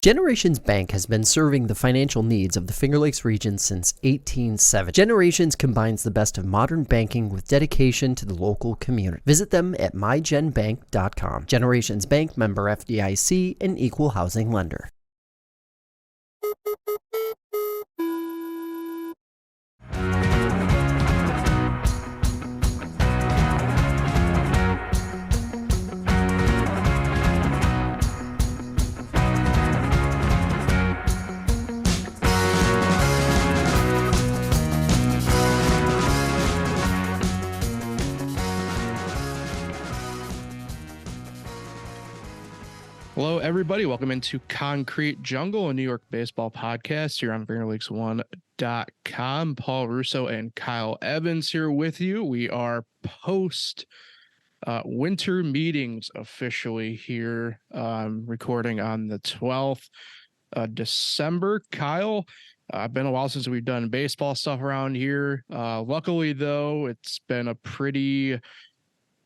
Generations Bank has been serving the financial needs of the Finger Lakes region since 1870. Generations combines the best of modern banking with dedication to the local community. Visit them at mygenbank.com. Generations Bank, member FDIC, and equal housing lender. Hello, everybody. Welcome into Concrete Jungle, a New York baseball podcast here on FingerLakes1.com. Paul Russo and Kyle Evans here with you. We are post winter meetings officially here, recording on the 12th of December. Kyle, been a while since we've done baseball stuff around here. Luckily, though, it's been a pretty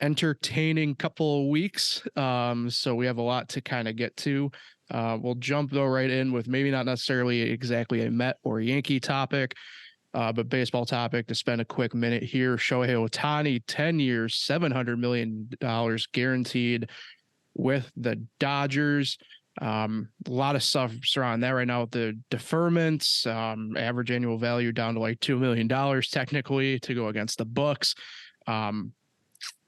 entertaining couple of weeks, so we have a lot to kind of get to. We'll jump though right in with maybe not necessarily exactly a Met or Yankee topic, but baseball topic to spend a quick minute here. Shohei Ohtani, 10 years, $700 million guaranteed with the Dodgers. A lot of stuff surrounding that right now with the deferments, average annual value down to like $2 million technically to go against the books.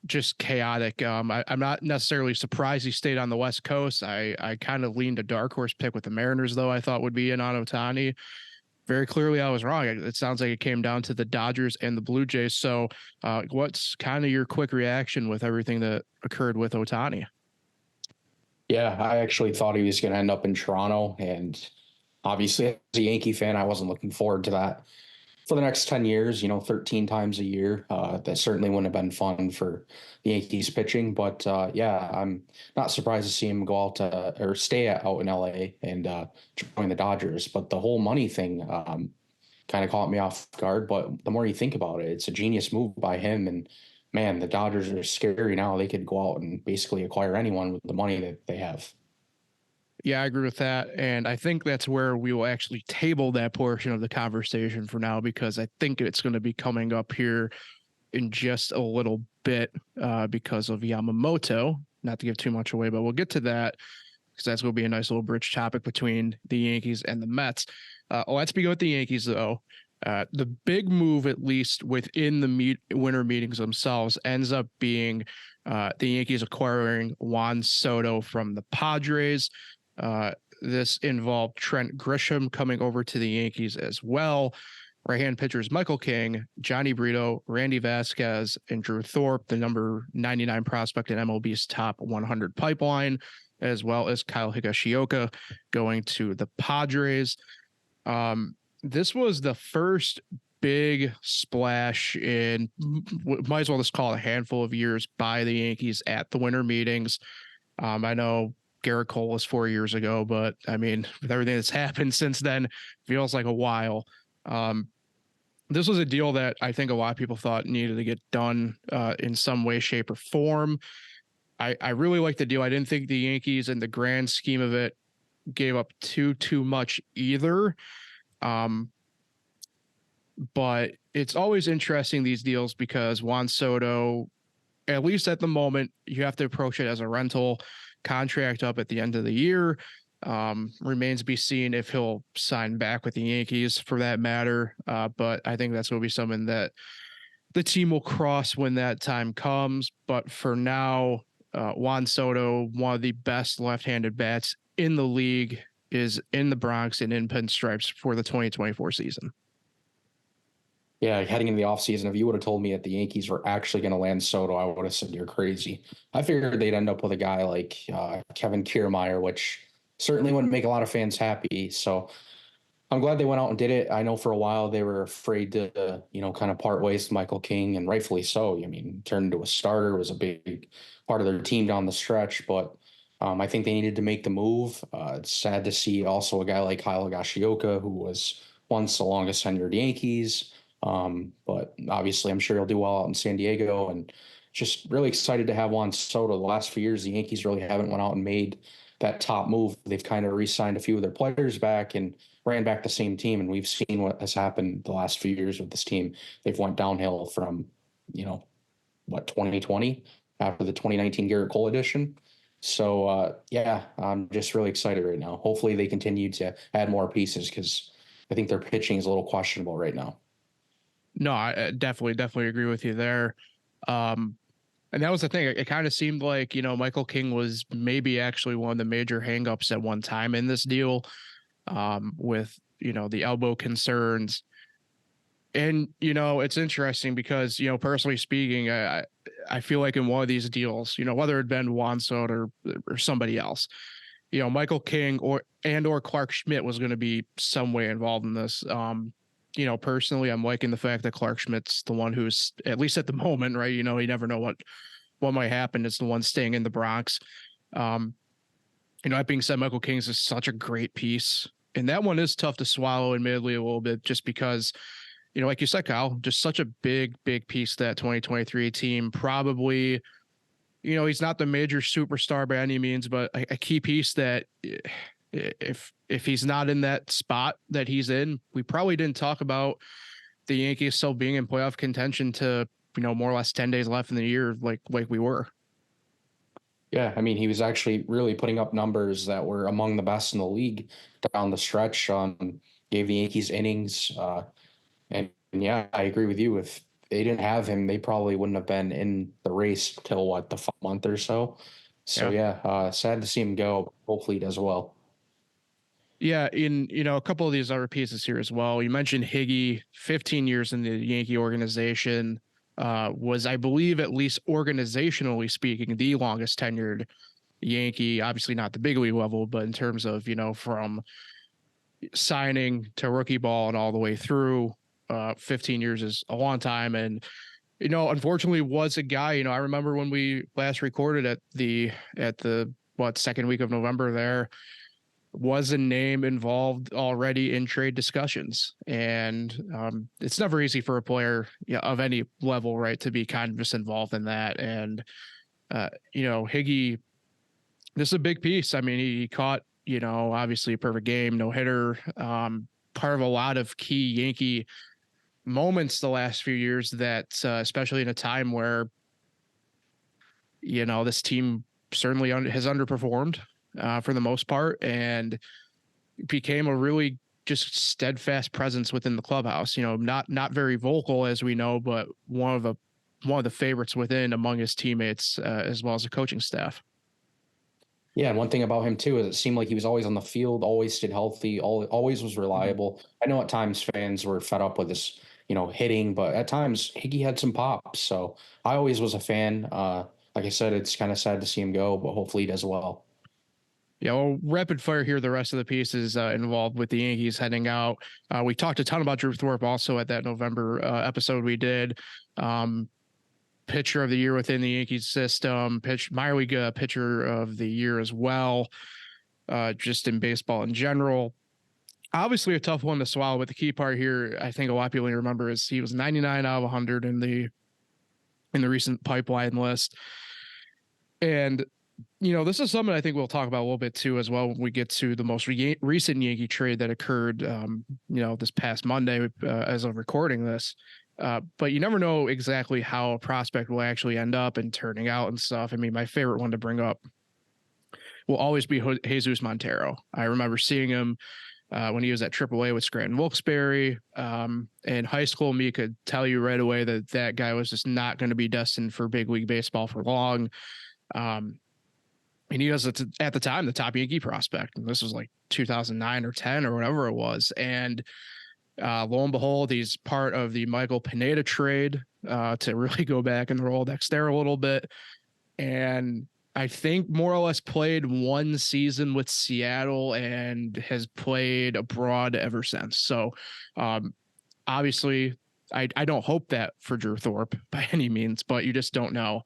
Just chaotic. I'm not necessarily surprised he stayed on the West Coast. I kind of leaned a dark horse pick with the Mariners, though, I thought would be in on Ohtani. Very clearly, I was wrong. It sounds like it came down to the Dodgers and the Blue Jays. So what's kind of your quick reaction with everything that occurred with Ohtani? Yeah, I actually thought he was going to end up in Toronto. And obviously, as a Yankee fan, I wasn't looking forward to that for the next 10 years, 13 times a year. That certainly wouldn't have been fun for the Yankees pitching. But yeah, I'm not surprised to see him go out or stay out in LA and join the Dodgers. But the whole money thing kind of caught me off guard. But the more you think about it, it's a genius move by him. And man, the Dodgers are scary now. They could go out and basically acquire anyone with the money that they have. Yeah, I agree with that. And I think that's where we will actually table that portion of the conversation for now, because I think it's going to be coming up here in just a little bit because of Yamamoto. Not to give too much away, but we'll get to that because that's going to be a nice little bridge topic between the Yankees and the Mets. Let's begin with the Yankees, though. The big move, at least within the winter meetings themselves, ends up being the Yankees acquiring Juan Soto from the Padres. This involved Trent Grisham coming over to the Yankees as well. Right-hand pitchers Michael King, Johnny Brito, Randy Vasquez, and Drew Thorpe, the number 99 prospect in MLB's top 100 pipeline, as well as Kyle Higashioka going to the Padres. This was the first big splash in, might as well just call it a handful of years, by the Yankees at the winter meetings. I know Garrett Cole was 4 years ago, but I mean, with everything that's happened since then, feels like a while. This was a deal that I think a lot of people thought needed to get done in some way, shape, or form. I really like the deal. I didn't think the Yankees, in the grand scheme of it, gave up too much either. But it's always interesting, these deals, because Juan Soto, at least at the moment, you have to approach it as a rental. Contract up at the end of the year. Remains to be seen if he'll sign back with the Yankees for that matter. But I think that's going to be something that the team will cross when that time comes. But for now, Juan Soto, one of the best left-handed bats in the league, is in the Bronx and in pinstripes for the 2024 season. Yeah, heading into the offseason, if you would have told me that the Yankees were actually going to land Soto, I would have said you're crazy. I figured they'd end up with a guy like Kevin Kiermaier, which certainly wouldn't make a lot of fans happy. So I'm glad they went out and did it. I know for a while they were afraid to, kind of part ways with Michael King, and rightfully so. I mean, turned into a starter, was a big part of their team down the stretch, but I think they needed to make the move. It's sad to see also a guy like Kyle Higashioka, who was once the longest tenured Yankees. But obviously I'm sure he'll do well out in San Diego, and just really excited to have Juan Soto. The last few years, the Yankees really haven't went out and made that top move. They've kind of re-signed a few of their players back and ran back the same team. And we've seen what has happened the last few years with this team. They've went downhill from, 2020 after the 2019 Garrett Cole edition. So, yeah, I'm just really excited right now. Hopefully they continue to add more pieces because I think their pitching is a little questionable right now. No, I definitely agree with you there. And that was the thing. It kind of seemed like, Michael King was maybe actually one of the major hangups at one time in this deal, with, the elbow concerns. And, it's interesting because, personally speaking, I feel like in one of these deals, whether it been Juan Soto or somebody else, Michael King or Clark Schmidt was going to be some way involved in this. Personally, I'm liking the fact that Clark Schmidt's the one who's, at least at the moment, right? You never know what might happen. It's the one staying in the Bronx. That being said, Michael King's is such a great piece. And that one is tough to swallow, admittedly, a little bit, just because, like you said, Kyle, just such a big piece of that 2023 team. Probably, he's not the major superstar by any means, but a key piece that if he's not in that spot that he's in, we probably didn't talk about the Yankees still being in playoff contention to, more or less 10 days left in the year, like we were. Yeah, I mean, he was actually really putting up numbers that were among the best in the league down the stretch. Gave the Yankees innings. And yeah, I agree with you. If they didn't have him, they probably wouldn't have been in the race till the month or so. So yeah, sad to see him go. Hopefully he does well. Yeah, in a couple of these other pieces here as well. You mentioned Higgy, 15 years in the Yankee organization, was, I believe, at least organizationally speaking, the longest tenured Yankee. Obviously not the big league level, but in terms of, from signing to rookie ball and all the way through, 15 years is a long time. And, unfortunately was a guy, I remember when we last recorded at the second week of November, there was a name involved already in trade discussions. And it's never easy for a player of any level, right, to be kind of just involved in that. And, Higgy, this is a big piece. I mean, he caught, obviously a perfect game, no hitter, part of a lot of key Yankee moments the last few years that, especially in a time where, this team certainly has underperformed for the most part, and became a really just steadfast presence within the clubhouse. Not very vocal, as we know, but one of the favorites within among his teammates, as well as the coaching staff. Yeah, and one thing about him too is it seemed like he was always on the field, always stayed healthy, always was reliable. I know at times fans were fed up with this, hitting, but at times Higgy had some pop. So I always was a fan. Like I said, it's kind of sad to see him go, but hopefully he does well. Yeah, well, rapid fire here. The rest of the pieces involved with the Yankees heading out. We talked a ton about Drew Thorpe also at that November episode we did. Pitcher of the year within the Yankees system, minor league pitcher of the year as well, just in baseball in general. Obviously a tough one to swallow, but the key part here, I think a lot of people remember, is he was 99 out of 100 in the recent pipeline list. And, this is something I think we'll talk about a little bit too, as well, when we get to the most recent Yankee trade that occurred, this past Monday, as of recording this. But you never know exactly how a prospect will actually end up and turning out and stuff. I mean, my favorite one to bring up will always be Jesus Montero. I remember seeing him when he was at AAA with Scranton Wilkes-Barre. In high school, me could tell you right away that guy was just not going to be destined for big league baseball for long. And he was at the time the top Yankee prospect. And this was like 2009 or 10 or whatever it was. And lo and behold, he's part of the Michael Pineda trade, to really go back in the Rolodex there a little bit. And I think more or less played one season with Seattle and has played abroad ever since. So obviously I don't hope that for Drew Thorpe by any means, but you just don't know.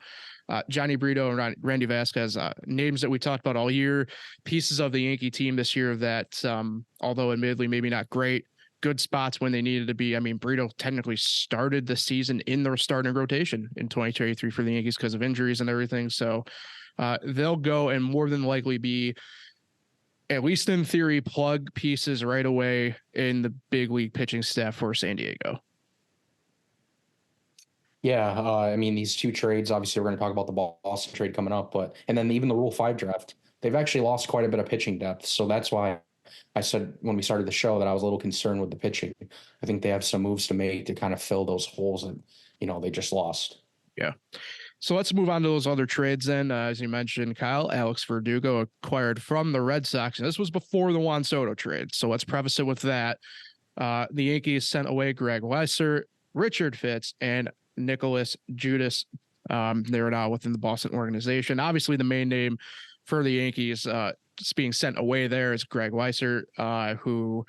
Johnny Brito and Randy Vasquez, names that we talked about all year, pieces of the Yankee team this year that, although admittedly maybe not great, good spots when they needed to be. I mean, Brito technically started the season in the starting rotation in 2023 for the Yankees because of injuries and everything. So they'll go and more than likely be at least in theory, plug pieces right away in the big league pitching staff for San Diego. Yeah, I mean, these two trades, obviously, we're going to talk about the Boston trade coming up, and then even the Rule 5 draft, they've actually lost quite a bit of pitching depth. So that's why I said when we started the show that I was a little concerned with the pitching. I think they have some moves to make to kind of fill those holes that, they just lost. Yeah. So let's move on to those other trades then. As you mentioned, Kyle, Alex Verdugo acquired from the Red Sox. And this was before the Juan Soto trade. So let's preface it with that. The Yankees sent away Greg Weisser, Richard Fitz, and Nicholas Judas. They were now within the Boston organization. Obviously, the main name for the Yankees being sent away there is Greg Weisser, who,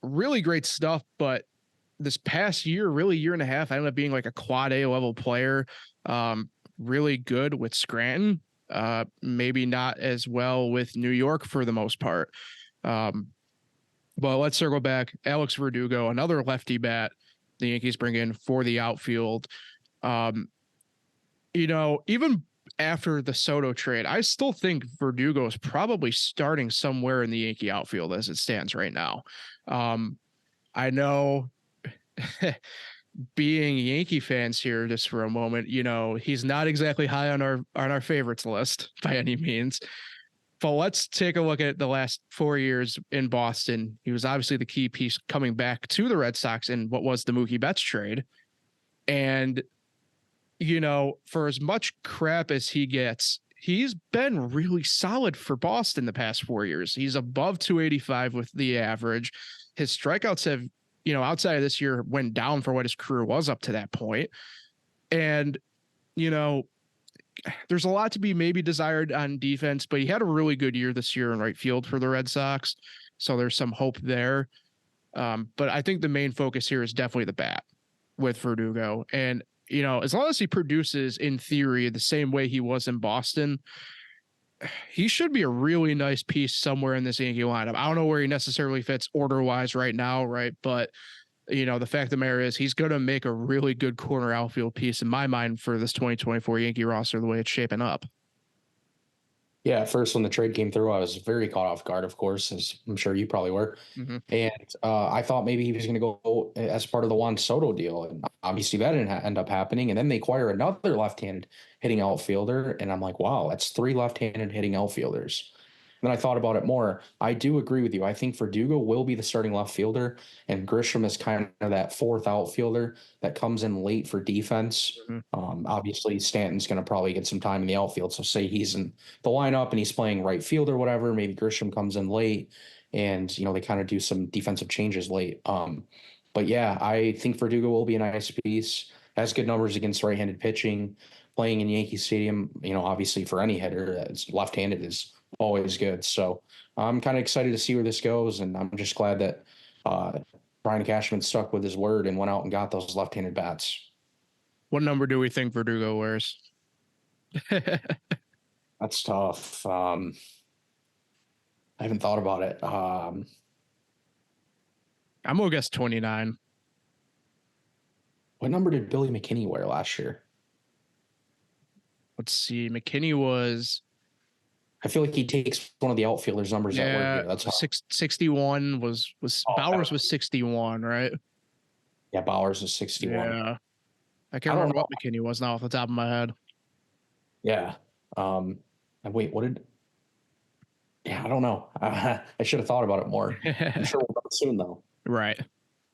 really great stuff. But this past year, really year and a half, I ended up being like a quad A level player. Really good with Scranton. Maybe not as well with New York for the most part. But let's circle back. Alex Verdugo, another lefty bat the Yankees bring in for the outfield. Even after the Soto trade, I still think Verdugo is probably starting somewhere in the Yankee outfield as it stands right now. I know being Yankee fans here just for a moment, he's not exactly high on our favorites list by any means. But let's take a look at the last 4 years in Boston. He was obviously the key piece coming back to the Red Sox in what was the Mookie Betts trade. And, for as much crap as he gets, he's been really solid for Boston the past 4 years. He's above 285 with the average. His strikeouts have, outside of this year, went down for what his career was up to that point. And, there's a lot to be maybe desired on defense, but he had a really good year this year in right field for the Red Sox. So there's some hope there. But I think the main focus here is definitely the bat with Verdugo. And, as long as he produces in theory the same way he was in Boston, he should be a really nice piece somewhere in this Yankee lineup. I don't know where he necessarily fits order wise right now. Right. But the fact of the matter is he's going to make a really good corner outfield piece in my mind for this 2024 Yankee roster, the way it's shaping up. Yeah, at first when the trade came through, I was very caught off guard, of course, as I'm sure you probably were. Mm-hmm. And I thought maybe he was going to go as part of the Juan Soto deal. And obviously that didn't end up happening. And then they acquire another left-handed hitting outfielder. And I'm like, wow, that's 3 left-handed hitting outfielders. Then I thought about it more. I do agree with you. I think Verdugo will be the starting left fielder, and Grisham is kind of that 4th outfielder that comes in late for defense. Mm-hmm. Obviously, Stanton's going to probably get some time in the outfield. So say he's in the lineup and he's playing right field or whatever, maybe Grisham comes in late and, they kind of do some defensive changes late. But yeah, I think Verdugo will be a nice piece. Has good numbers against right-handed pitching. Playing in Yankee Stadium, obviously for any hitter that's left-handed is always good. So I'm kind of excited to see where this goes. And I'm just glad that Brian Cashman stuck with his word and went out and got those left-handed bats. What number do we think Verdugo wears? That's tough. I haven't thought about it. I'm going to guess 29. What number did Billy McKinney wear last year? Let's see. McKinney was... I feel like he takes one of the outfielders' numbers that were here. That's 61 was Bowers was 61, right? Yeah, Bowers was 61. Yeah. I can't remember what McKinney was now off the top of my head. Yeah. And wait, what did... Yeah, I don't know. I should have thought about it more. I'm sure we'll know soon, though. Right.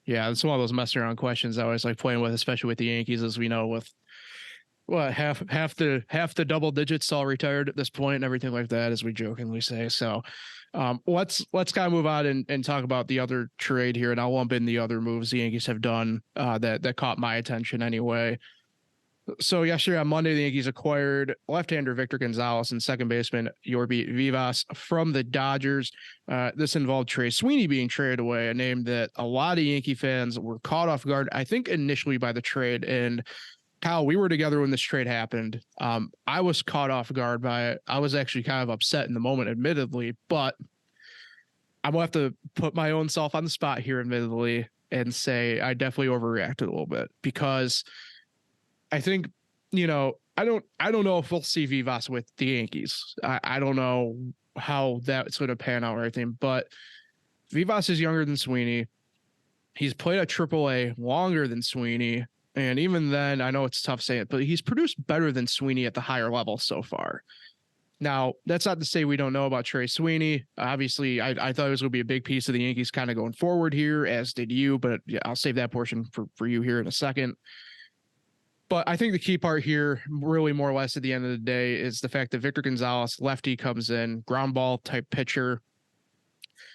Yeah, it's one of those mess around questions I always like playing with, especially with the Yankees, as we know, with half the double digits all retired at this point and everything like that, as we jokingly say. So let's kind of move on and talk about the other trade here, and I'll lump in the other moves the Yankees have done that caught my attention anyway. So yesterday on Monday, the Yankees acquired left-hander Victor Gonzalez and second baseman Yorby Vivas from the Dodgers. This involved Trey Sweeney being traded away, a name that a lot of Yankee fans were caught off guard, I think, initially by the trade. And Kyle, we were together when this trade happened. I was caught off guard by it. I was actually kind of upset in the moment, admittedly, but I'm going to have to put my own self on the spot here, admittedly, and say I definitely overreacted a little bit, because I think I don't know if we'll see Vivas with the Yankees. I don't know how that's going to pan out or anything, but Vivas is younger than Sweeney. He's played at AAA longer than Sweeney. And even then, I know it's tough saying it, but he's produced better than Sweeney at the higher level so far. Now, that's not to say we don't know about Trey Sweeney. Obviously, I thought it was going to be a big piece of the Yankees kind of going forward here, as did you, but yeah, I'll save that portion for you here in a second. But I think the key part here, really more or less at the end of the day, is the fact that Victor Gonzalez, lefty, comes in, ground ball type pitcher,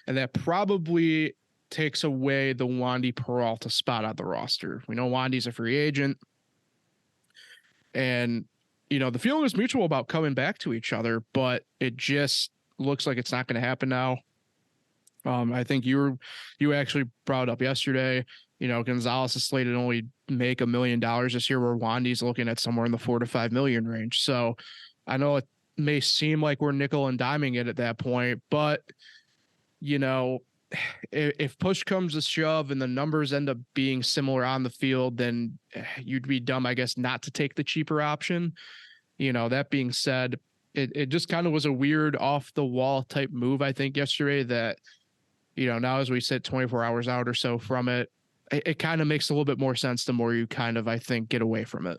and that probably takes away the Wandy Peralta spot on the roster. We know Wandy's a free agent, and the feeling is mutual about coming back to each other, but it just looks like it's not going to happen now. I think you actually brought up yesterday, Gonzalez is slated to only make $1 million this year, where Wandy's looking at somewhere in the $4 to $5 million range. So I know it may seem like we're nickel and diming it at that point, but if push comes to shove and the numbers end up being similar on the field, then you'd be dumb, I guess, not to take the cheaper option. That being said, it just kind of was a weird off the wall type move, I think, yesterday that, now as we sit 24 hours out or so from it kind of makes a little bit more sense the more you kind of, I think, get away from it.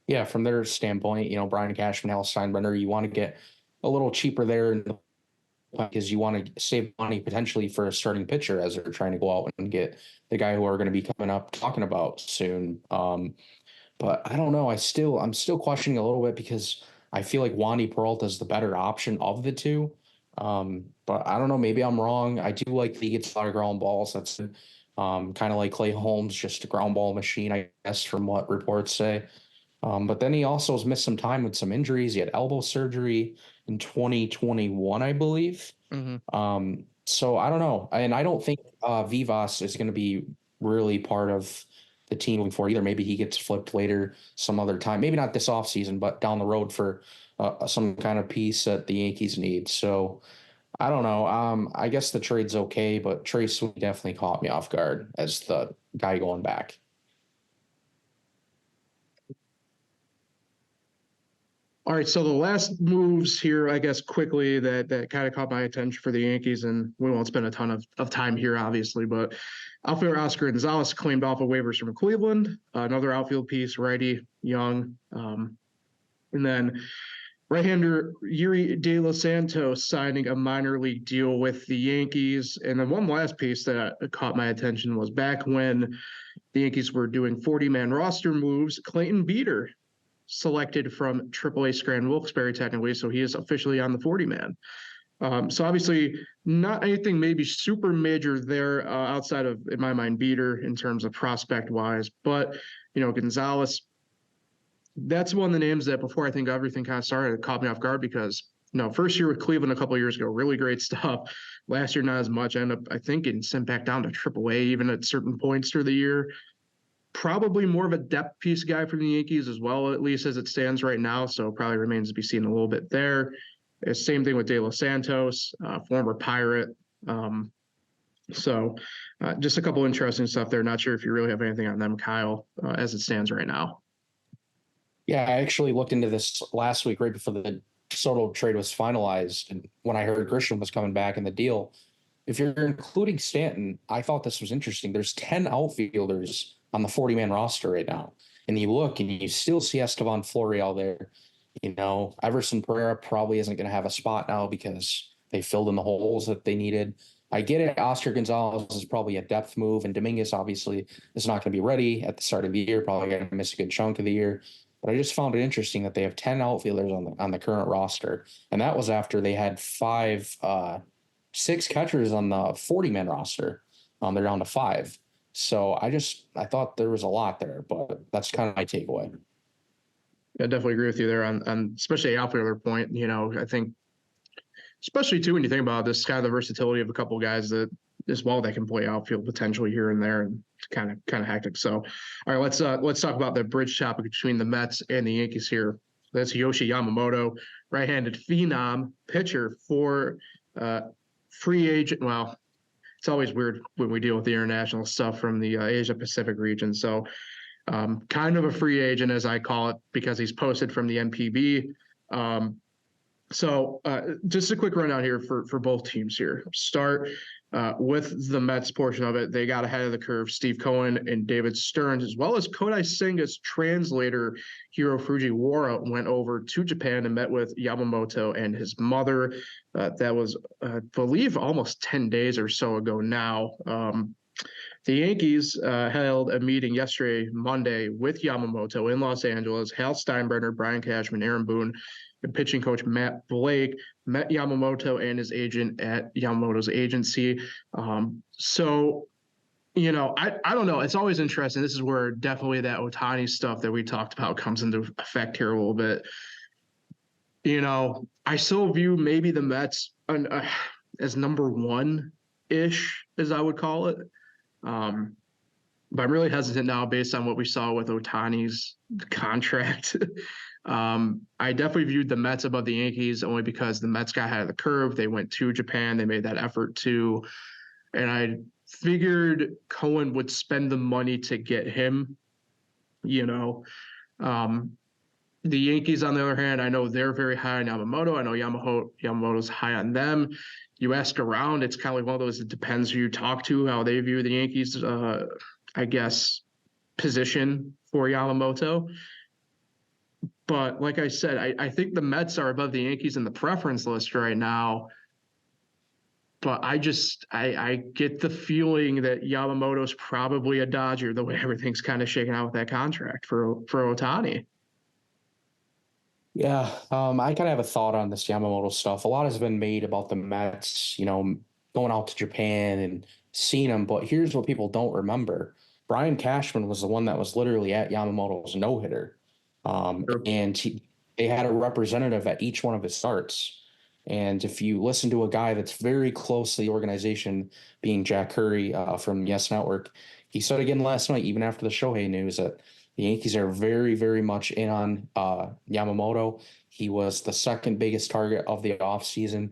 Yeah, from their standpoint, Brian Cashman, Hal Steinbrenner, you want to get a little cheaper there because you want to save money potentially for a starting pitcher as they're trying to go out and get the guy who are going to be coming up talking about soon. But I don't know. I'm still questioning a little bit because I feel like Wandy Peralta is the better option of the two. But I don't know. Maybe I'm wrong. I do like that he gets a lot of ground balls. That's kind of like Clay Holmes, just a ground ball machine, I guess, from what reports say. But then he also has missed some time with some injuries. He had elbow surgery in 2021, I believe. Mm-hmm. So I don't know. And I don't think Vivas is going to be really part of the team moving forward either. Maybe he gets flipped later some other time. Maybe not this offseason, but down the road for some kind of piece that the Yankees need. So I don't know. I guess the trade's okay, but Trey Sweeney definitely caught me off guard as the guy going back. All right, so the last moves here, I guess, quickly that kind of caught my attention for the Yankees, and we won't spend a ton of time here, obviously, but outfielder Oscar Gonzalez claimed off of waivers from Cleveland, another outfield piece, righty, young, and then right-hander Yuri De Los Santos signing a minor league deal with the Yankees, and then one last piece that caught my attention was back when the Yankees were doing 40-man roster moves, Clayton Beeter selected from AAA Scranton Wilkes-Barre technically, so he is officially on the 40-man. So obviously not anything maybe super major there outside of, in my mind, Beeter in terms of prospect-wise. But, Gonzalez, that's one of the names that before I think everything kind of started, it caught me off guard because, first year with Cleveland a couple of years ago, really great stuff. Last year, not as much. I ended up, I think, getting sent back down to AAA even at certain points through the year. Probably more of a depth piece guy for the Yankees as well, at least as it stands right now. So probably remains to be seen a little bit there. Same thing with De Los Santos, former Pirate. So just a couple interesting stuff there. Not sure if you really have anything on them, Kyle, as it stands right now. Yeah, I actually looked into this last week right before the Soto trade was finalized. And when I heard Grisham was coming back in the deal, if you're including Stanton, I thought this was interesting. There's 10 outfielders on the 40-man roster right now. And you look and you still see Estevan Florial there. Everson Pereira probably isn't going to have a spot now because they filled in the holes that they needed. I get it. Oscar Gonzalez is probably a depth move, and Dominguez obviously is not going to be ready at the start of the year, probably going to miss a good chunk of the year. But I just found it interesting that they have 10 outfielders on the current roster. And that was after they had 6 catchers on the 40-man roster. They're down to 5. So I thought there was a lot there, but that's kind of my takeaway. I definitely agree with you there on especially the outfielder point. I think especially too when you think about this kind of the versatility of a couple of guys that as well that can play outfield potentially here and there, and it's kind of hectic. So, all right, let's talk about the bridge topic between the Mets and the Yankees here. That's Yoshi Yamamoto, right-handed phenom pitcher for free agent. Well, it's always weird when we deal with the international stuff from the Asia Pacific region. So kind of a free agent, as I call it, because he's posted from the NPB. So just a quick rundown here for both teams here. Start with the Mets portion of it. They got ahead of the curve. Steve Cohen and David Stearns, as well as Kodai Senga's translator, Hiro Fujiwara, went over to Japan and met with Yamamoto and his mother. That was, I believe, almost 10 days or so ago now. The Yankees held a meeting yesterday, Monday, with Yamamoto in Los Angeles. Hal Steinbrenner, Brian Cashman, Aaron Boone, and pitching coach Matt Blake met Yamamoto and his agent at Yamamoto's agency. So, you know, I don't know. It's always interesting. This is where definitely that Ohtani stuff that we talked about comes into effect here a little bit. You know, I still view maybe the Mets as number one-ish, as I would call it. But I'm really hesitant now based on what we saw with Ohtani's contract. I definitely viewed the Mets above the Yankees only because the Mets got ahead of the curve. They went to Japan. They made that effort too. And I figured Cohen would spend the money to get him, you know. The Yankees, on the other hand, I know they're very high on Yamamoto. I know Yamamoto's high on them. You ask around, it's kind of like one of those, it depends who you talk to, how they view the Yankees, I guess, position for Yamamoto. But like I said, I think the Mets are above the Yankees in the preference list right now. But I get the feeling that Yamamoto's probably a Dodger, the way everything's kind of shaking out with that contract for Ohtani. Yeah, I kind of have a thought on this Yamamoto stuff. A lot has been made about the Mets, you know, going out to Japan and seeing him. But here's what people don't remember. Brian Cashman was the one that was literally at Yamamoto's no-hitter. Sure. And they had a representative at each one of his starts. And if you listen to a guy that's very close to the organization, being Jack Curry from Yes Network, he said again last night, even after the Shohei news, that the Yankees are very, very much in on Yamamoto. He was the second biggest target of the offseason,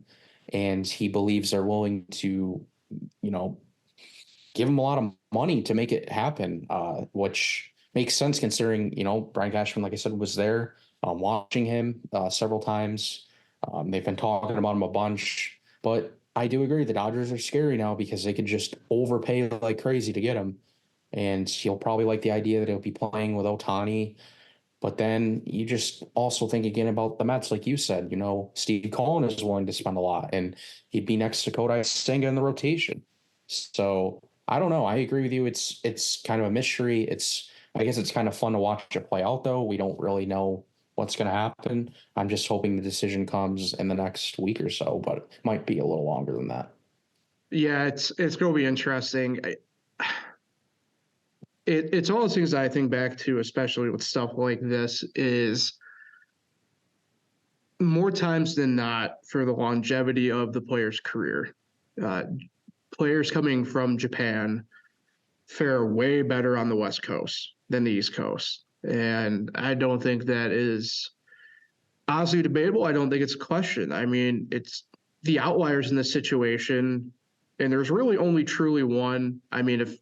and he believes they're willing to, you know, give him a lot of money to make it happen, which makes sense considering, you know, Brian Cashman, like I said, was there watching him several times. They've been talking about him a bunch, but I do agree the Dodgers are scary now because they could just overpay like crazy to get him. And he'll probably like the idea that he'll be playing with Ohtani. But then you just also think again about the Mets, like you said, you know, Steve Cohen is willing to spend a lot, and he'd be next to Kodai Senga in the rotation. So I don't know. I agree with you. It's kind of a mystery. I guess it's kind of fun to watch it play out, though. We don't really know what's going to happen. I'm just hoping the decision comes in the next week or so, but it might be a little longer than that. Yeah, it's going to be interesting. It's all those things that I think back to, especially with stuff like this, is more times than not for the longevity of the player's career. Players coming from Japan fare way better on the West Coast than the East Coast. And I don't think that is honestly debatable. I don't think it's a question. I mean, it's the outliers in this situation, and there's really only truly one. I mean, if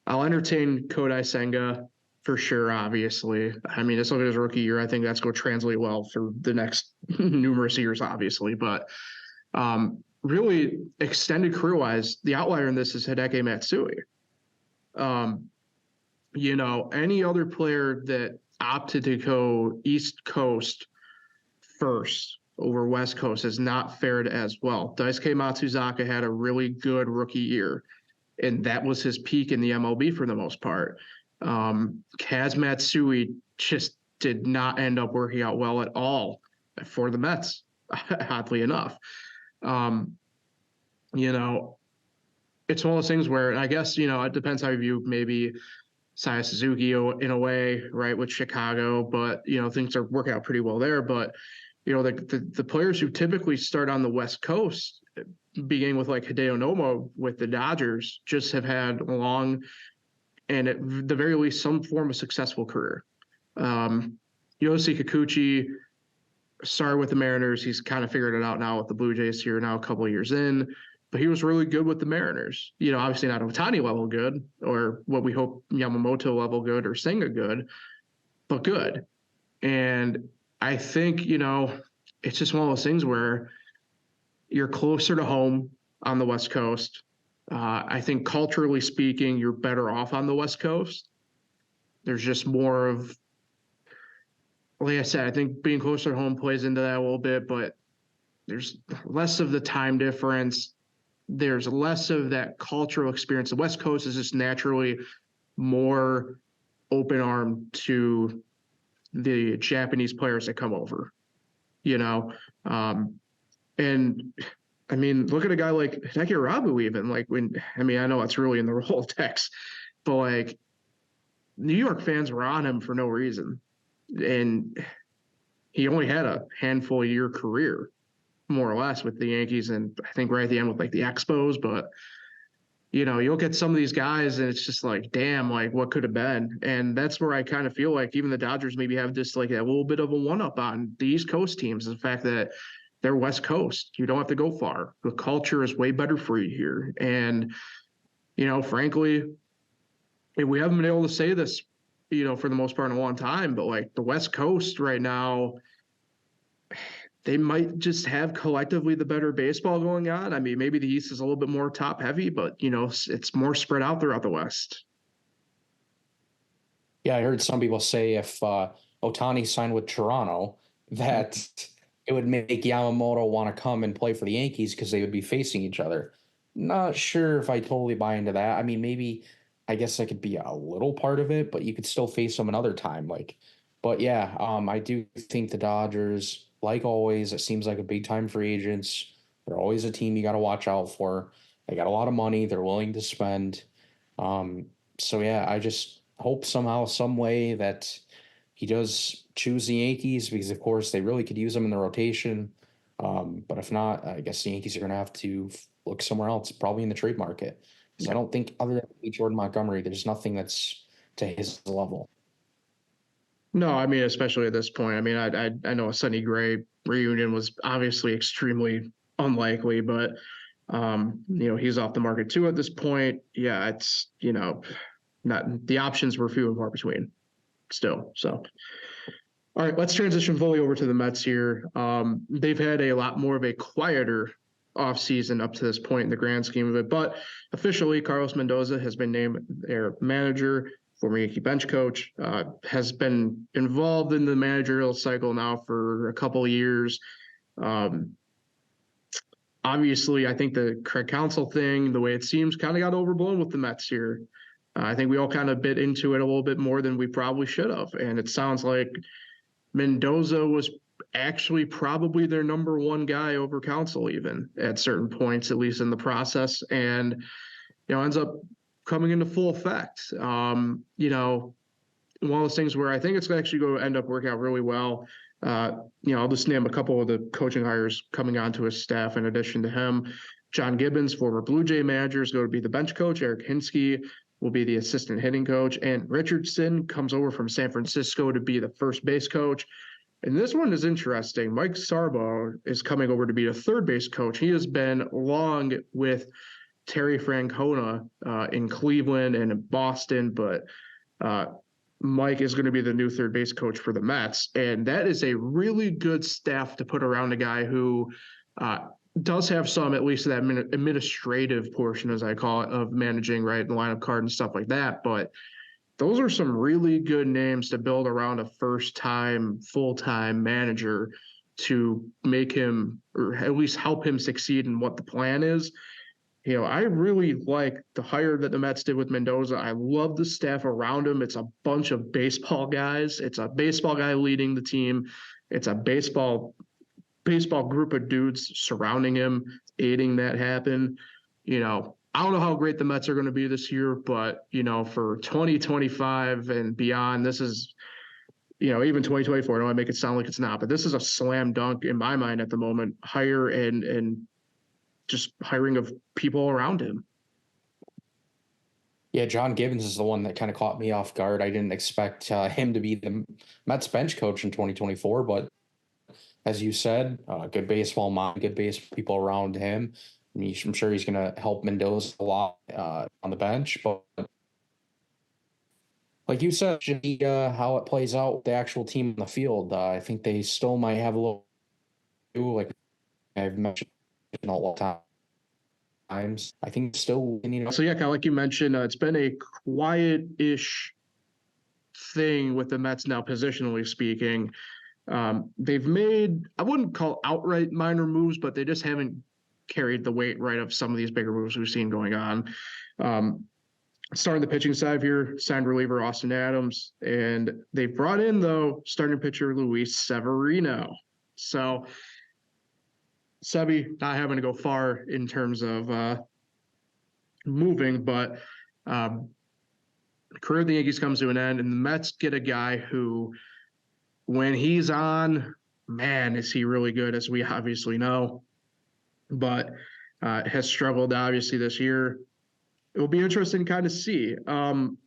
I'll entertain Kodai Senga for sure, obviously. I mean, let's look at his rookie year. I think that's going to translate well for the next numerous years, obviously. But really, extended career-wise, the outlier in this is Hideki Matsui. You know, any other player that opted to go East Coast first over West Coast has not fared as well. Daisuke Matsuzaka had a really good rookie year, and that was his peak in the MLB for the most part. Kaz Matsui just did not end up working out well at all for the Mets, oddly enough. You know, it's one of those things where I guess, you know, it depends how you view maybe Seiya Suzuki in a way, right, with Chicago, but, you know, things are working out pretty well there. But, you know, the players who typically start on the West Coast, beginning with like Hideo Nomo with the Dodgers, just have had long and at the very least some form of successful career. Yoshi Kikuchi started with the Mariners. He's kind of figured it out now with the Blue Jays here now a couple of years in. but he was really good with the Mariners. You know, obviously not Ohtani level good or what we hope Yamamoto level good or Senga good, but good. And I think, you know, it's just one of those things where you're closer to home on the West Coast. I think culturally speaking, you're better off on the West Coast. There's just more of, like I said, I think being closer to home plays into that a little bit, but there's less of the time difference. There's less of that cultural experience. The West Coast is just naturally more open armed to the Japanese players that come over, you know? And I mean, look at a guy like Hideki Arabu even, like I know it's really in the Rolodex, but like New York fans were on him for no reason. And he only had a handful of year career, more or less, with the Yankees, and I think right at the end with like the Expos. But you know, you look at some of these guys, and it's just like, damn, like what could have been. And that's where I kind of feel like even the Dodgers maybe have just like a little bit of a one-up on the East Coast teams. The fact that they're West Coast, you don't have to go far. The culture is way better for you here. And you know, frankly, we haven't been able to say this, you know, for the most part in a long time, but like the West Coast right now, they might just have collectively the better baseball going on. I mean, maybe the East is a little bit more top heavy, but you know, it's more spread out throughout the West. Yeah, I heard some people say if Ohtani signed with Toronto, that it would make Yamamoto want to come and play for the Yankees because they would be facing each other. Not sure if I totally buy into that. I mean, maybe I guess that could be a little part of it, but you could still face them another time. Like, but yeah, I do think the Dodgers, like always, it seems like a big time free agents. They're always a team you got to watch out for. They got a lot of money. They're willing to spend. So yeah, I just hope somehow, some way that he does choose the Yankees because, of course, they really could use him in the rotation. But if not, I guess the Yankees are going to have to look somewhere else, probably in the trade market. Because I don't think, other than Jordan Montgomery, there's nothing that's to his level. No, I mean, especially at this point. I mean, I know a Sonny Gray reunion was obviously extremely unlikely, but you know, he's off the market too at this point. Yeah, it's, you know, not, the options were few and far between still. So all right, let's transition fully over to the Mets here. They've had a lot more of a quieter offseason up to this point in the grand scheme of it, but officially Carlos Mendoza has been named their manager, former Yankee bench coach, has been involved in the managerial cycle now for a couple of years. Obviously, I think the Craig Counsell thing, the way it seems, kind of got overblown with the Mets here. I think we all kind of bit into it a little bit more than we probably should have. And it sounds like Mendoza was actually probably their number one guy over Counsell, even at certain points, at least in the process. And, you know, ends up coming into full effect. You know, one of those things where I think it's actually going to end up working out really well. You know, I'll just name a couple of the coaching hires coming onto his staff in addition to him. John Gibbons, former Blue Jay manager, is going to be the bench coach. Eric Hinsky will be the assistant hitting coach. And Richardson comes over from San Francisco to be the first base coach. And this one is interesting. Mike Sarbo is coming over to be the third base coach. He has been long with Terry Francona in Cleveland and in Boston, but Mike is going to be the new third base coach for the Mets. And that is a really good staff to put around a guy who does have some, at least that administrative portion, as I call it, of managing, right, the lineup card and stuff like that. But those are some really good names to build around a first-time, full-time manager to make him, or at least help him succeed in what the plan is. You know, I really like the hire that the Mets did with Mendoza. I love the staff around him. It's a bunch of baseball guys. It's a baseball guy leading the team. It's a baseball group of dudes surrounding him, aiding that happen. You know, I don't know how great the Mets are going to be this year, but, you know, for 2025 and beyond, this is, you know, even 2024, I don't want to make it sound like it's not, but this is a slam dunk in my mind at the moment, hire and just hiring of people around him. Yeah, John Gibbons is the one that kind of caught me off guard. I didn't expect him to be the Mets bench coach in 2024, but as you said, good baseball mind, good base people around him. I'm sure he's going to help Mendoza a lot on the bench, but like you said, how it plays out with the actual team on the field, I think they still might have a little, like I've mentioned a lot of times. I think still, So yeah, kind of like you mentioned, it's been a quiet-ish thing with the Mets now, positionally speaking. They've made, I wouldn't call outright minor moves, but they just haven't carried the weight, right, of some of these bigger moves we've seen going on. Starting the pitching side here, signed reliever Austin Adams, and they brought in, though, starting pitcher Luis Severino. So Sebi not having to go far in terms of moving, but career of the Yankees comes to an end, and the Mets get a guy who, when he's on, man, is he really good, as we obviously know, but has struggled obviously this year. It will be interesting to kind of see. It's one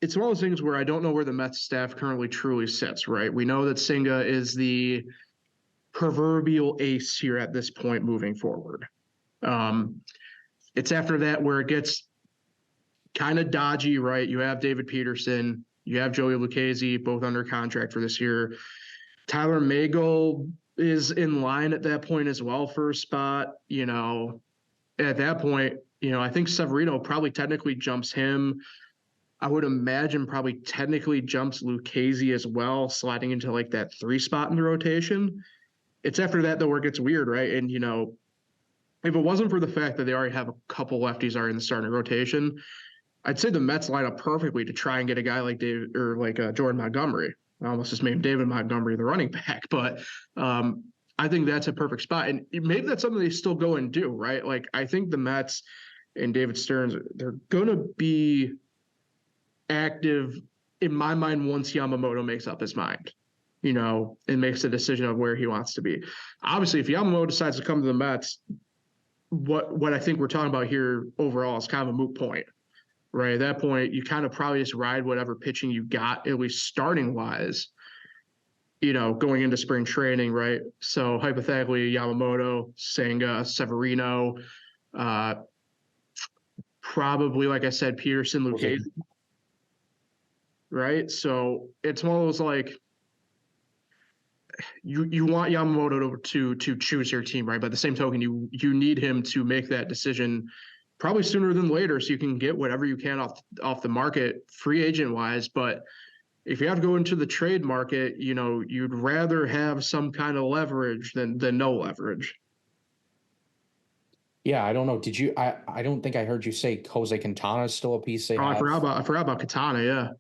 of those things where I don't know where the Mets staff currently truly sits, right? We know that Senga is the proverbial ace here at this point moving forward. It's after that where it gets kind of dodgy, right? You have David Peterson, you have Joey Lucchesi, both under contract for this year. Tyler Magle is in line at that point as well for a spot. At that point, I think Severino probably technically jumps him. I would imagine probably technically jumps Lucchesi as well, sliding into like that 3 spot in the rotation. It's after that though where it gets weird, right? And if it wasn't for the fact that they already have a couple lefties already in the starting rotation, I'd say the Mets line up perfectly to try and get a guy like David or like Jordan Montgomery. I almost just named David Montgomery the running back, but I think that's a perfect spot. And maybe that's something they still go and do, right? Like, I think the Mets and David Stearns, they're going to be active, in my mind, once Yamamoto makes up his mind, and makes a decision of where he wants to be. Obviously, if Yamamoto decides to come to the Mets, what I think we're talking about here overall is kind of a moot point, right? At that point, you kind of probably just ride whatever pitching you got, at least starting wise, going into spring training, right? So hypothetically, Yamamoto, Senga, Severino, probably, like I said, Peterson, Lucchesi, right? So it's one of those, like, you want Yamamoto to choose your team, right? But at the same token, you need him to make that decision probably sooner than later, so you can get whatever you can off the market, free agent wise. But if you have to go into the trade market, you'd rather have some kind of leverage than no leverage. Yeah, I don't know. Did you? I don't think I heard you say Jose Quintana is still a piece they have. I forgot about Quintana. Yeah.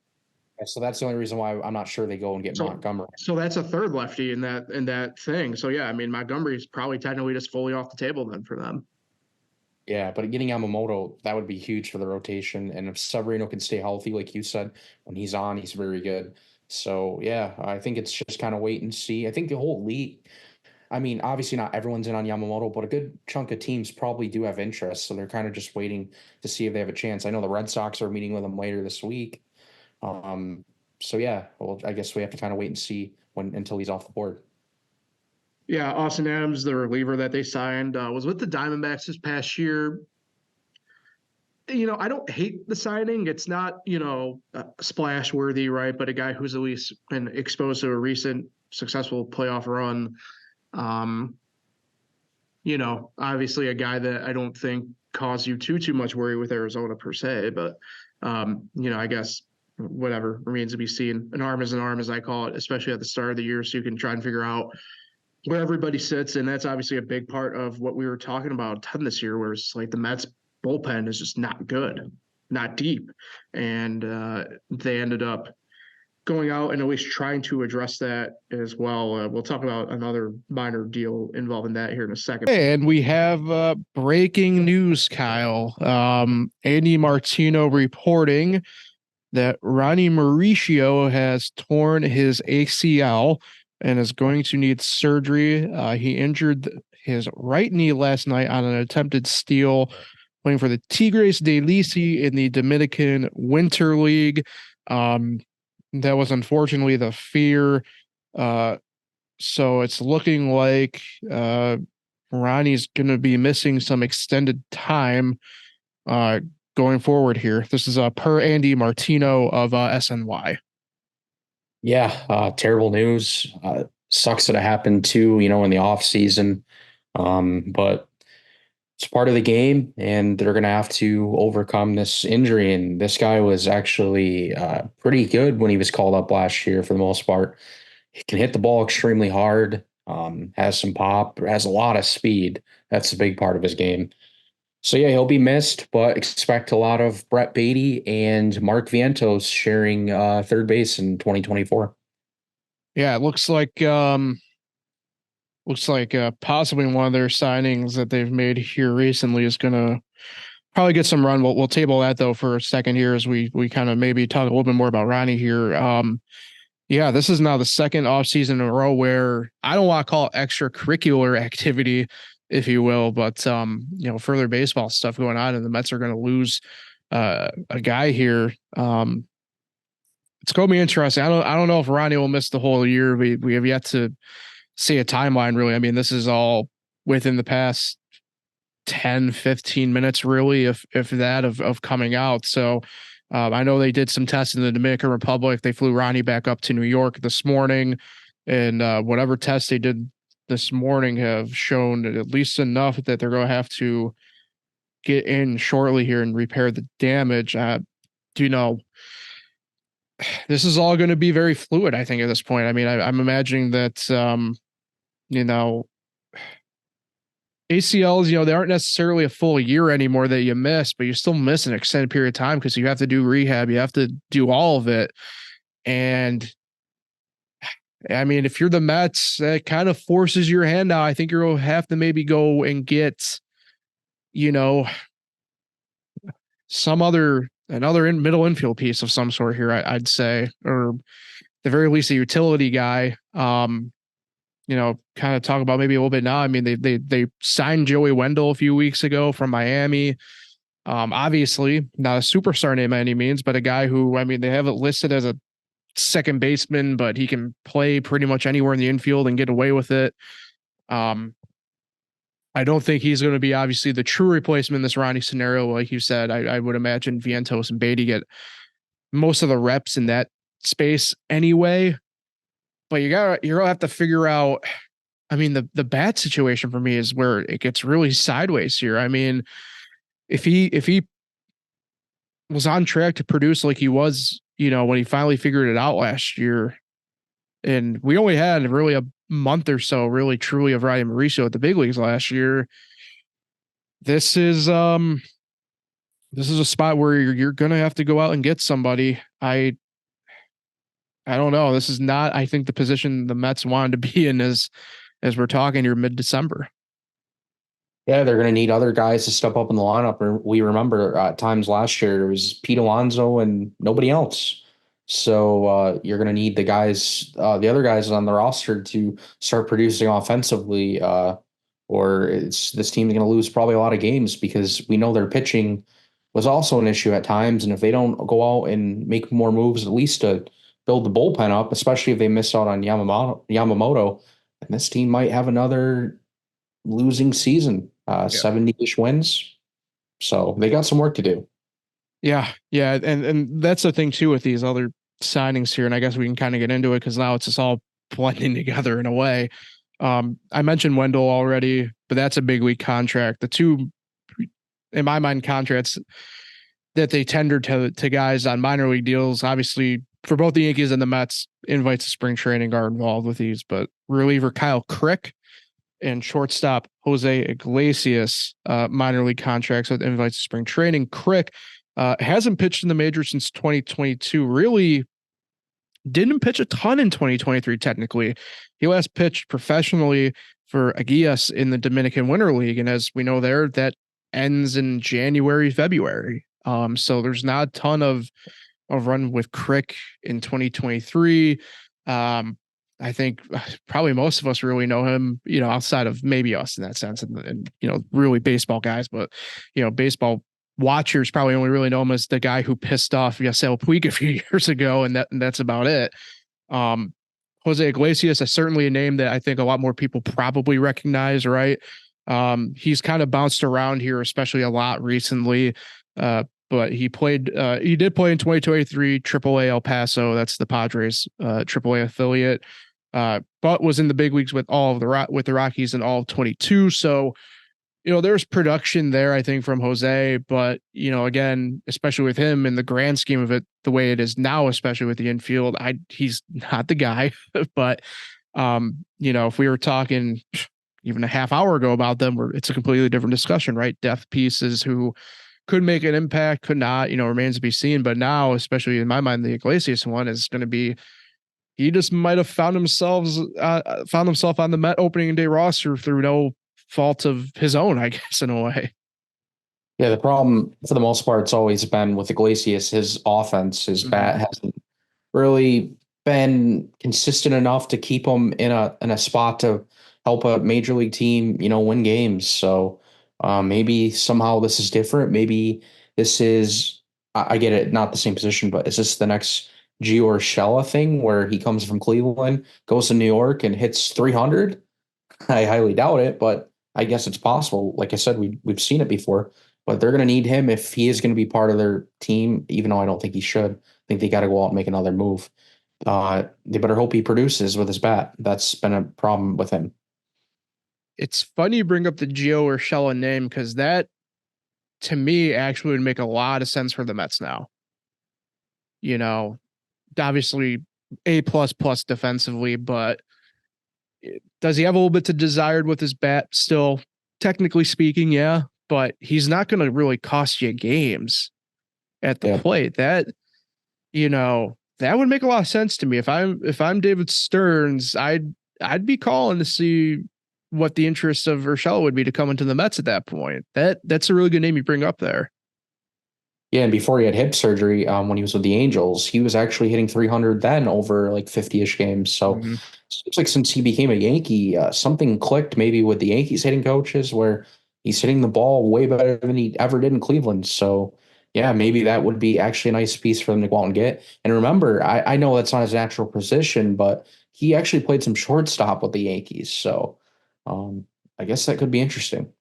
So that's the only reason why I'm not sure they go and get Montgomery. So that's a third lefty in that thing. So yeah, I mean, Montgomery is probably technically just fully off the table then for them. Yeah, but getting Yamamoto, that would be huge for the rotation. And if Severino can stay healthy, like you said, when he's on, he's very good. So yeah, I think it's just kind of wait and see. I think the whole league, I mean, obviously not everyone's in on Yamamoto, but a good chunk of teams probably do have interest. So they're kind of just waiting to see if they have a chance. I know the Red Sox are meeting with them later this week. So yeah, well, I guess we have to kind of wait and see until he's off the board. Yeah, Austin Adams, the reliever that they signed, was with the Diamondbacks this past year. I don't hate the signing. It's not, splash worthy, right? But a guy who's at least been exposed to a recent successful playoff run. Obviously a guy that I don't think caused you too much worry with Arizona per se, but I guess whatever remains to be seen. An arm is an arm, as I call it, especially at the start of the year, so you can try and figure out where everybody sits. And that's obviously a big part of what we were talking about a ton this year, where it's like the Mets bullpen is just not good, not deep. And they ended up going out and at least trying to address that as well. We'll talk about another minor deal involving that here in a second. And we have breaking news, Kyle. Andy Martino reporting that Ronny Mauricio has torn his ACL and is going to need surgery. He injured his right knee last night on an attempted steal playing for the Tigres de Licey in the Dominican Winter League. That was unfortunately the fear So it's looking like Ronnie's going to be missing some extended time going forward here. This is per Andy Martino of SNY. Yeah, terrible news. Sucks that it happened too, in the off season. But it's part of the game, and they're gonna have to overcome this injury. And this guy was actually pretty good when he was called up last year for the most part. He can hit the ball extremely hard, has some pop, has a lot of speed. That's a big part of his game. So yeah, he'll be missed, but expect a lot of Brett Beatty and Mark Vientos sharing third base in 2024. Yeah, it looks like possibly one of their signings that they've made here recently is gonna probably get some run. We'll table that though for a second here as we kind of maybe talk a little bit more about Ronnie here. Yeah, this is now the second offseason in a row where I don't want to call it extracurricular activity, if you will, but further baseball stuff going on, and the Mets are going to lose a guy here. It's going to be interesting. I don't know if Ronnie will miss the whole year. We have yet to see a timeline, really. I mean, this is all within the past 10, 15 minutes, really, if that of coming out. So I know they did some tests in the Dominican Republic. They flew Ronnie back up to New York this morning, and whatever tests they did this morning have shown at least enough that they're going to have to get in shortly here and repair the damage. This is all going to be very fluid, I think, at this point. I mean, I'm imagining that, ACLs, they aren't necessarily a full year anymore that you miss, but you still miss an extended period of time because you have to do rehab. You have to do all of it. And I mean, if you're the Mets, that kind of forces your hand out. I think you'll have to maybe go and get, another middle infield piece of some sort here, I'd say, or at the very least a utility guy. Kind of talk about maybe a little bit now. I mean, they signed Joey Wendell a few weeks ago from Miami. Obviously not a superstar name by any means, but a guy who, I mean, they have it listed as a second baseman, but he can play pretty much anywhere in the infield and get away with it. I don't think he's going to be obviously the true replacement in this Ronnie scenario. Like you said, I would imagine Vientos and Beatty get most of the reps in that space anyway. But you're gonna have to figure out. I mean, the bat situation for me is where it gets really sideways here. I mean, if he was on track to produce like he was, when he finally figured it out last year, and we only had really a month or so, really truly of riding Mauricio at the big leagues last year. This is a spot where you're gonna have to go out and get somebody. I don't know. This is not, I think, the position the Mets wanted to be in as we're talking here mid-December. Yeah, they're going to need other guys to step up in the lineup. We remember times last year it was Pete Alonso and nobody else. So you're going to need the other guys on the roster to start producing offensively, or this team's going to lose probably a lot of games because we know their pitching was also an issue at times. And if they don't go out and make more moves, at least to build the bullpen up, especially if they miss out on Yamamoto, and this team might have another losing season, 70-ish wins. So they got some work to do. Yeah. And that's the thing too with these other signings here. And I guess we can kind of get into it because now it's just all blending together in a way. I mentioned Wendell already, but that's a big league contract. The two, in my mind, contracts that they tendered to guys on minor league deals, obviously for both the Yankees and the Mets, invites to spring training are involved with these, but reliever Kyle Crick and shortstop Jose Iglesias, minor league contracts with invites to spring training. Crick hasn't pitched in the majors since 2022. Really didn't pitch a ton in 2023. Technically, he last pitched professionally for Aguilas in the Dominican Winter League, and as we know, that ends in January, February. So there's not a ton of run with Crick in 2023. I think probably most of us really know him, outside of maybe us in that sense, and really baseball guys, but baseball watchers probably only really know him as the guy who pissed off Yasiel Puig a few years ago, and that's about it. Jose Iglesias is certainly a name that I think a lot more people probably recognize, right? He's kind of bounced around here, especially a lot recently. But he did play in 2023 AAA El Paso. That's the Padres AAA affiliate. But was in the big leagues with with the Rockies in all of 22. So, there's production there, I think, from Jose, but, again, especially with him in the grand scheme of it, the way it is now, especially with the infield, he's not the guy, but, if we were talking even a half hour ago about them, it's a completely different discussion, right? Depth pieces who could make an impact, could not, remains to be seen. But now, especially in my mind, the Iglesias one is going to be, he just might have found himself on the Met opening day roster through no fault of his own, I guess, in a way. Yeah, the problem for the most part, it's always been with Iglesias, his offense, his bat hasn't really been consistent enough to keep him in a spot to help a major league team, win games. So maybe somehow this is different. Maybe this is, I get it, not the same position, but is this the next Gio Urshela thing where he comes from Cleveland, goes to New York and hits 300? I highly doubt it, but I guess it's possible. Like I said, we've seen it before, but they're going to need him if he is going to be part of their team, even though I don't think he should. I think they got to go out and make another move. They better hope he produces with his bat. That's been a problem with him. It's funny you bring up the Gio Urshela name because that, to me, actually would make a lot of sense for the Mets now. Obviously A++ defensively, but does he have a little bit to desired with his bat still? Technically speaking, yeah, but he's not going to really cost you games at the plate. That, that would make a lot of sense to me. If I'm David Stearns, I'd be calling to see what the interest of Urshela would be to come into the Mets at that point. That's a really good name you bring up there. Yeah, and before he had hip surgery, when he was with the Angels, he was actually hitting 300 then over like 50-ish games. So it seems like since he became a Yankee, something clicked maybe with the Yankees hitting coaches where he's hitting the ball way better than he ever did in Cleveland. So yeah, maybe that would be actually a nice piece for them to go out and get. And remember, I know that's not his natural position, but he actually played some shortstop with the Yankees. So I guess that could be interesting.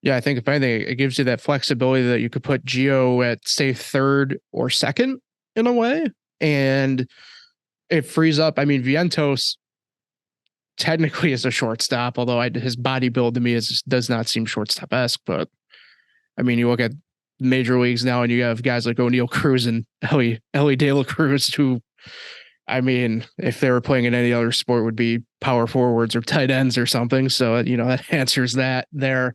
Yeah, I think if anything, it gives you that flexibility that you could put Gio at, say, third or second in a way. And it frees up. I mean, Vientos technically is a shortstop, although his body build to me does not seem shortstop-esque. But, I mean, you look at major leagues now and you have guys like O'Neal Cruz and Ellie De La Cruz, who, I mean, if they were playing in any other sport, would be power forwards or tight ends or something. So, that answers that there.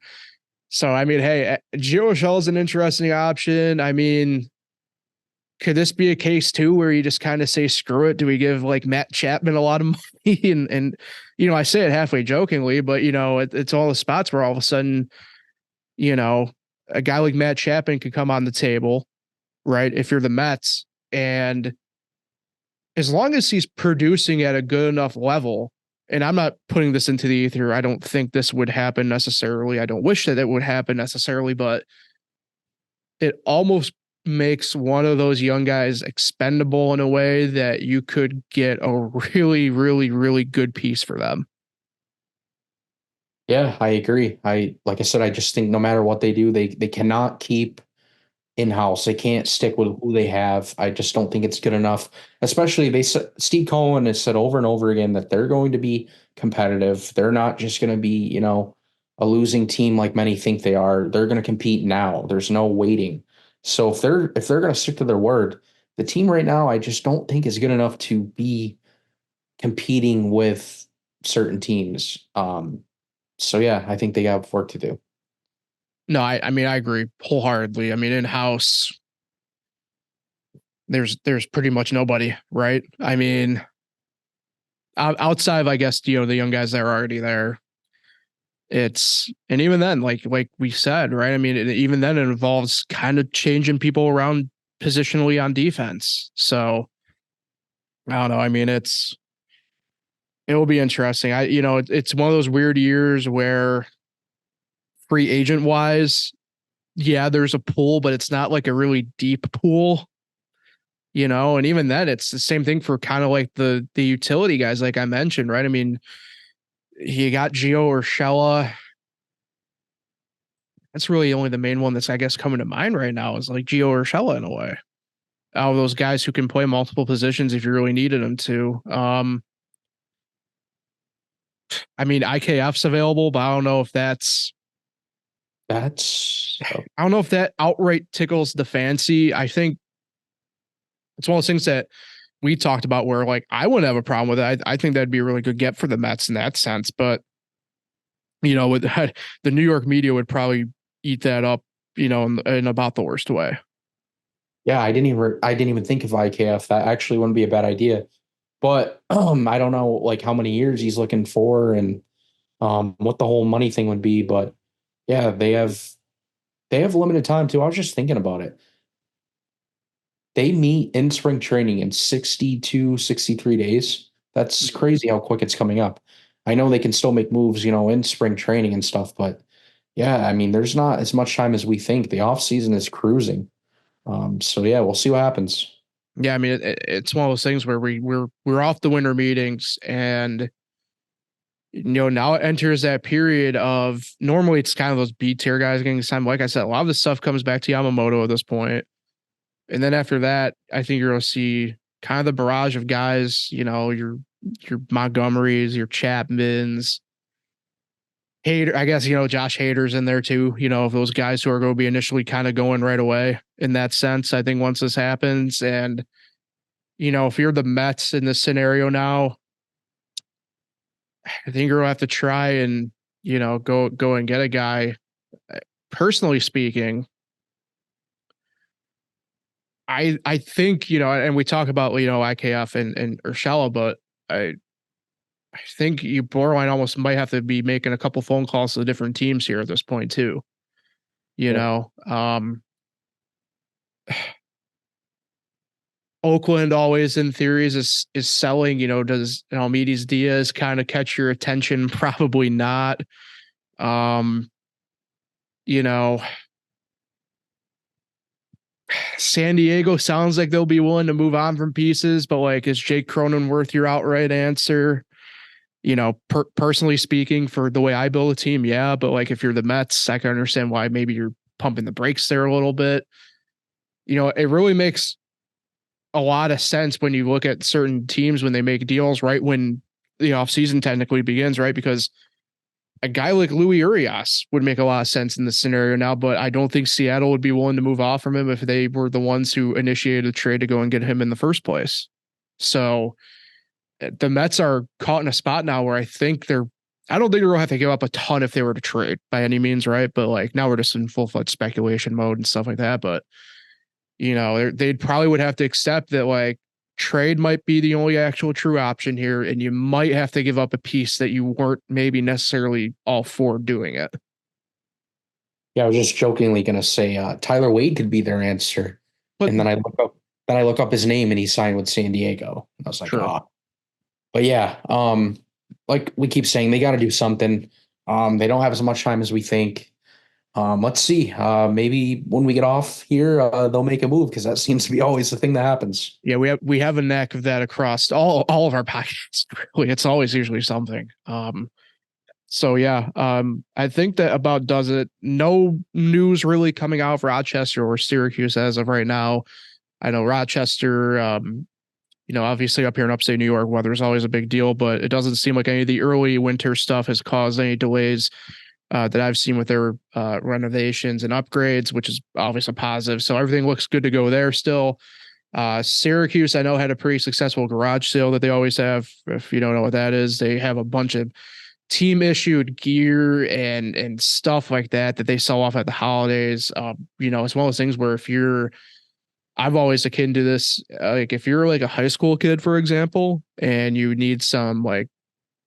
So, I mean, hey, Gio Urshela is an interesting option. I mean, could this be a case too where you just kind of say, screw it? Do we give like Matt Chapman a lot of money? And I say it halfway jokingly, but it's all the spots where all of a sudden, a guy like Matt Chapman could come on the table, right? If you're the Mets, and as long as he's producing at a good enough level, and I'm not putting this into the ether, I don't think this would happen necessarily. I don't wish that it would happen necessarily, but it almost makes one of those young guys expendable in a way that you could get a really, really, really good piece for them. Yeah, I agree. Like I said, I just think no matter what they do, they cannot keep in-house. They can't stick with who they have. I just don't think it's good enough. Especially Steve Cohen has said over and over again that they're going to be competitive. They're not just going to be, a losing team like many think they are. They're going to compete now. There's no waiting. So if they're going to stick to their word, the team right now, I just don't think is good enough to be competing with certain teams. So yeah, I think they have work to do. No, I mean, I agree wholeheartedly. I mean, in-house, there's pretty much nobody, right? I mean, outside of, I guess, the young guys that are already there, and even then, like we said, right? I mean, even then it involves kind of changing people around positionally on defense. So I don't know. I mean, it will be interesting. It's one of those weird years where free agent wise, yeah, there's a pool, but it's not like a really deep pool. And even then it's the same thing for kind of like the utility guys, like I mentioned, right? I mean, you got Gio Urshela. That's really only the main one that's, I guess, coming to mind right now is like Gio Urshela in a way. Out of those guys who can play multiple positions if you really needed them to. I mean, IKF's available, but I don't know if I don't know if that outright tickles the fancy. I think it's one of those things that we talked about where like I wouldn't have a problem with it. I think that'd be a really good get for the Mets in that sense. But with the New York media would probably eat that up, in about the worst way. Yeah, I didn't even think of IKF. That actually wouldn't be a bad idea. But I don't know like how many years he's looking for and what the whole money thing would be. But yeah, they have limited time too. I was just thinking about it. They meet in spring training in 62, 63 days. That's crazy how quick it's coming up. I know they can still make moves, in spring training and stuff, but yeah, I mean, there's not as much time as we think. The off season is cruising. So yeah, we'll see what happens. Yeah, I mean, it's one of those things where we're off the winter meetings, and now it enters that period of normally it's kind of those B tier guys getting signed. Like I said, a lot of the stuff comes back to Yamamoto at this point, and then after that, I think you're going to see kind of the barrage of guys. Your Montgomerys, your Chapmans, Hader. I guess Josh Hader's in there too. Of those guys who are going to be initially kind of going right away in that sense. I think once this happens, and if you're the Mets in this scenario now, I think you're gonna have to try and go and get a guy. Personally speaking, I think and we talk about IKF and Urshela, but I think you borderline almost might have to be making a couple phone calls to the different teams here at this point too. Oakland always in theories is selling. Does Almides Diaz kind of catch your attention? Probably not. You know, San Diego sounds like they'll be willing to move on from pieces, but like, is Jake Cronin worth your outright answer? Personally speaking, for the way I build a team, yeah. But like, if you're the Mets, I can understand why maybe you're pumping the brakes there a little bit. It really makes a lot of sense when you look at certain teams when they make deals right when the offseason technically begins, right? Because a guy like Louis Urias would make a lot of sense in this scenario now, but I don't think Seattle would be willing to move off from him if they were the ones who initiated a trade to go and get him in the first place. So the Mets are caught in a spot now where I don't think they're going to have to give up a ton if they were to trade by any means, right? But like now we're just in full-fledged speculation mode and stuff like that. But, they'd probably would have to accept that like trade might be the only actual true option here, and you might have to give up a piece that you weren't maybe necessarily all for doing it. Yeah, I was just jokingly going to say Tyler Wade could be their answer, and then I look up his name and he signed with San Diego. And I was like, sure. But yeah, like we keep saying, they got to do something. They don't have as much time as we think. Let's see. Maybe when we get off here, they'll make a move because that seems to be always the thing that happens. Yeah, we have a knack of that across all of our podcasts. Really, it's always usually something. So yeah, I think that about does it. No news really coming out of Rochester or Syracuse as of right now. I know Rochester, obviously up here in upstate New York, weather is always a big deal, but it doesn't seem like any of the early winter stuff has caused any delays that I've seen with their renovations and upgrades, which is obviously positive. So everything looks good to go there still. Syracuse, I know, had a pretty successful garage sale that they always have. If you don't know what that is, they have a bunch of team issued gear and stuff like that they sell off at the holidays. It's one of those things where I've always akin to this, like if you're like a high school kid, for example, and you need some like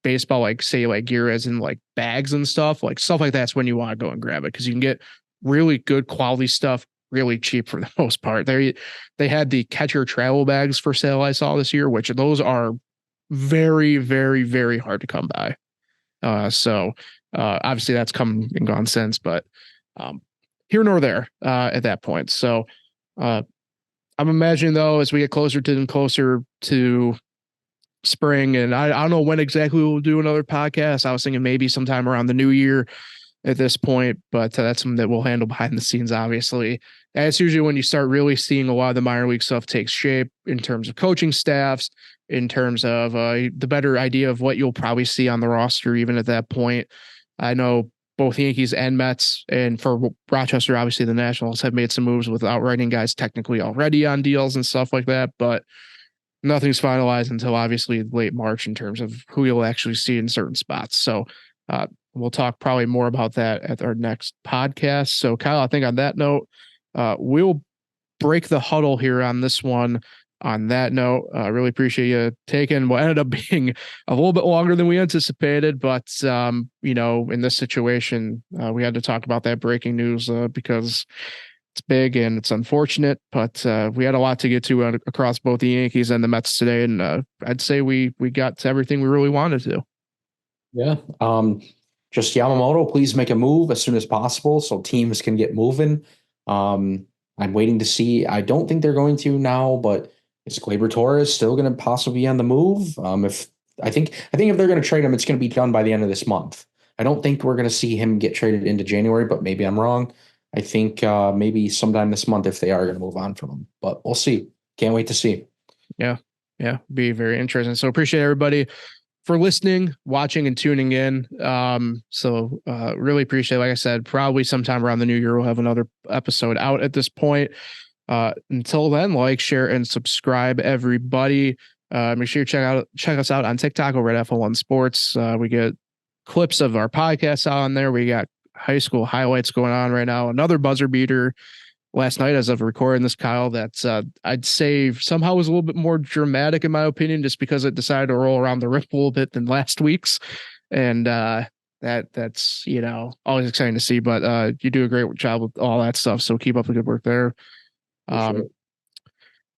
baseball, like say like gear as in like bags and stuff like that's when you want to go and grab it, because you can get really good quality stuff really cheap for the most part. They had the catcher travel bags for sale I saw this year, which those are very, very, very hard to come by. So obviously that's come and gone since, but here nor there at that point. So I'm imagining though, as we get closer to spring, and I don't know when exactly we'll do another podcast. I was thinking maybe sometime around the new year at this point, but that's something that we'll handle behind the scenes, obviously. That's usually when you start really seeing a lot of the minor league stuff take shape in terms of coaching staffs, in terms of the better idea of what you'll probably see on the roster, even at that point. I know both Yankees and Mets, and for Rochester, obviously the Nationals have made some moves with outrighting guys technically already on deals and stuff like that, but nothing's finalized until obviously late March in terms of who you'll actually see in certain spots. So we'll talk probably more about that at our next podcast. So Kyle, I think on that note, we'll break the huddle here on this one. On that note, I really appreciate you taking what ended up being a little bit longer than we anticipated, but in this situation, we had to talk about that breaking news because it's big and it's unfortunate, but we had a lot to get to across both the Yankees and the Mets today, and I'd say we got to everything we really wanted to. Yeah. Just Yamamoto, please make a move as soon as possible so teams can get moving. I'm waiting to see. I don't think they're going to now, but is Gleyber Torres still going to possibly be on the move? I think if they're going to trade him, it's going to be done by the end of this month. I don't think we're going to see him get traded into January, but maybe I'm wrong. I think maybe sometime this month if they are going to move on from him, but we'll see. Can't wait to see. Yeah. Be very interesting. So appreciate everybody for listening, watching, and tuning in. Really appreciate it. Like I said, probably sometime around the new year, we'll have another episode out at this point. Until then, like, share, and subscribe, everybody. Make sure you check us out on TikTok over at FL1 Sports. We get clips of our podcasts on there. We got high school highlights going on right now. Another buzzer beater last night as of recording this, Kyle, that I'd say somehow was a little bit more dramatic in my opinion, just because it decided to roll around the rim a little bit than last week's. And that's always exciting to see, but you do a great job with all that stuff. So keep up the good work there. Sure.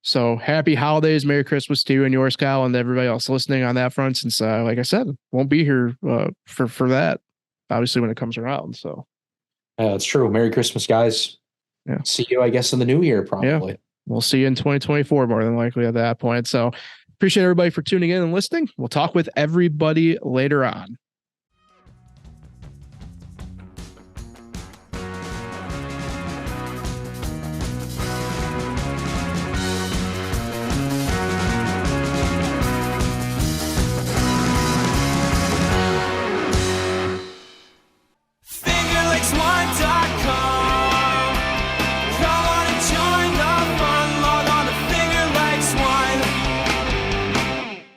So happy holidays, Merry Christmas to you and yours, Kyle, and everybody else listening on that front, since like I said, won't be here for that obviously when it comes around. So that's true. Merry Christmas, guys. Yeah. See you, I guess, in the new year, probably. Yeah. We'll see you in 2024 more than likely at that point. So appreciate everybody for tuning in and listening. We'll talk with everybody later on.